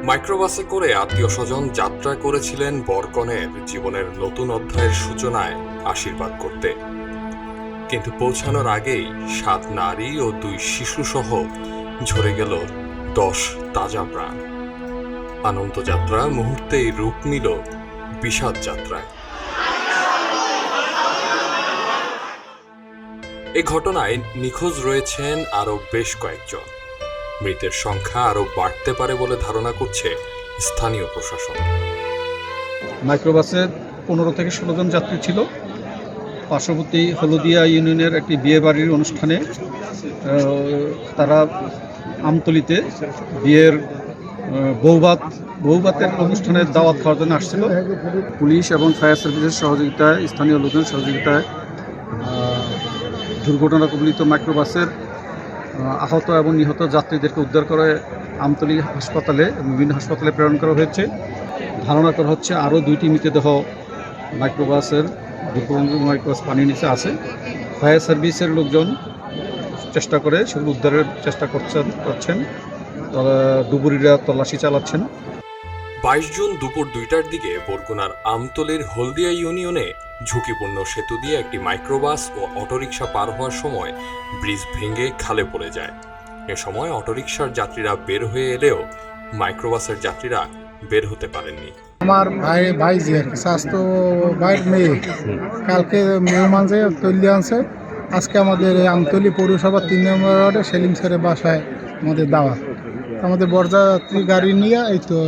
মাইক্রোবাসে করে আত্মীয়স্বজন যাত্রা করেছিলেন বরকনের জীবনের নতুন অধ্যায়ের সূচনায় আশীর্বাদ করতে। কিন্তু পৌঁছানোর আগেই 7 নারী ও 2 শিশুসহ ঝরে গেল 10 তাজা প্রাণ। আনন্দ যাত্রা মুহূর্তেই রূপ নিল বিষাদ যাত্রায়। এ ঘটনায় নিখোঁজ রয়েছেন আরও বেশ কয়েকজন। মৃতের সংখ্যা আরও বাড়তে পারে বলে ধারণা করছে স্থানীয় প্রশাসন। মাইক্রোবাসে 15 থেকে 16 জন যাত্রী ছিল। পার্শ্ববর্তী হলদিয়া ইউনিয়নের একটি বিয়ে বাড়ির অনুষ্ঠানে তারা আমতলিতে বিয়ের বৌভাতের অনুষ্ঠানের দাওয়াত খাওয়ার জন্য আসছিল। পুলিশ এবং ফায়ার সার্ভিসের সহযোগিতায়, স্থানীয় লোকজনের সহযোগিতায় দুর্ঘটনা কবলিত মাইক্রোবাসের আহত এবং নিহত যাত্রীদেরকে উদ্ধার করে আমতলী হাসপাতালে, বিভিন্ন হাসপাতালে প্রেরণ করা হয়েছে। ধারণা করা হচ্ছে আরও 2টি মৃতদেহ মাইক্রোবাসের মাইক্রোবাস পানির নিচে আছে। ফায়ার সার্ভিসের লোকজন চেষ্টা করে সেগুলো উদ্ধারের চেষ্টা করছেন। ডুবুরিরা তল্লাশি চালাচ্ছেন। 22 জুন দুপুর 2টার দিকে বরগুনার আমতলীর হলদিয়া ইউনিয়নে ঝুঁকিপূর্ণ সেতু দিয়ে একটি মাইক্রোবাস ও অটোরিকশা পার হওয়ার সময় ব্রিজ ভেঙে খালে পড়ে যায়। এ সময় অটোরিকশার যাত্রীরা বের হয়ে এলেও মাইক্রোবাসের যাত্রীরা বের হতে পারেননি। আমার ভাই যে স্বাস্থ্য ভাইয়ের মেয়ে কালকে মেহমান যে তৈরি আনছে, আজকে আমাদের আমতলী পৌরসভা 3 নম্বর ওয়ার্ডে সেলিম স্যারের বাসায় আমাদের দাওয়াত। আমাদের বরযাত্রী গাড়ি নিয়ে এই তো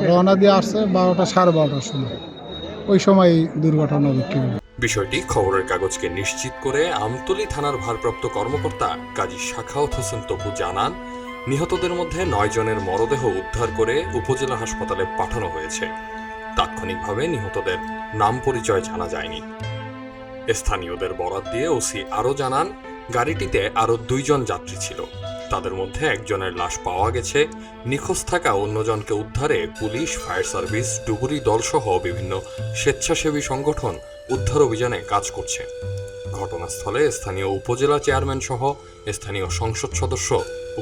রওনা দিয়ে আসছে 12টা সাড়ে 12টার সময়। ওই সময় দুর্ঘটনা ঘটে। বিষয়টি খবরের কাগজকে নিশ্চিত করে আমতলী থানার ভারপ্রাপ্ত কর্মকর্তা কাজী শাখাওয়াত হোসেন তপু জানান, নিহতদের মধ্যে 9 জনের মরদেহ উদ্ধার করে উপজেলা হাসপাতালে পাঠানো হয়েছে। তাৎক্ষণিকভাবে নিহতদের নাম পরিচয় জানা যায়নি। স্থানীয়দের বরাত দিয়ে ওসি আরও জানান, গাড়িটিতে আরও 2 জন যাত্রী ছিল। তাদের মধ্যে একজনের লাশ পাওয়া গেছে। নিখোঁজ থাকা অন্যজনকে উদ্ধারে পুলিশ, ফায়ার সার্ভিস, ডুবুরি দলসহ বিভিন্ন স্বেচ্ছাসেবী সংগঠন উদ্ধার অভিযানে কাজ করছে। ঘটনাস্থলে স্থানীয় উপজেলা চেয়ারম্যান সহ স্থানীয় সংসদ সদস্য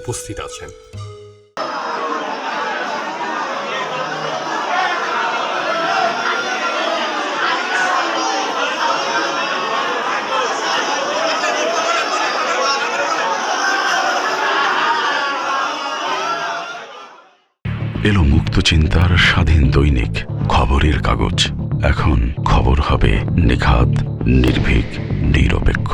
উপস্থিত আছেন। এলো মুক্ত চিন্তার স্বাধীন দৈনিক খবরের কাগজ। এখন খবর হবে নিখাত, নির্ভীক, নিরপেক্ষ।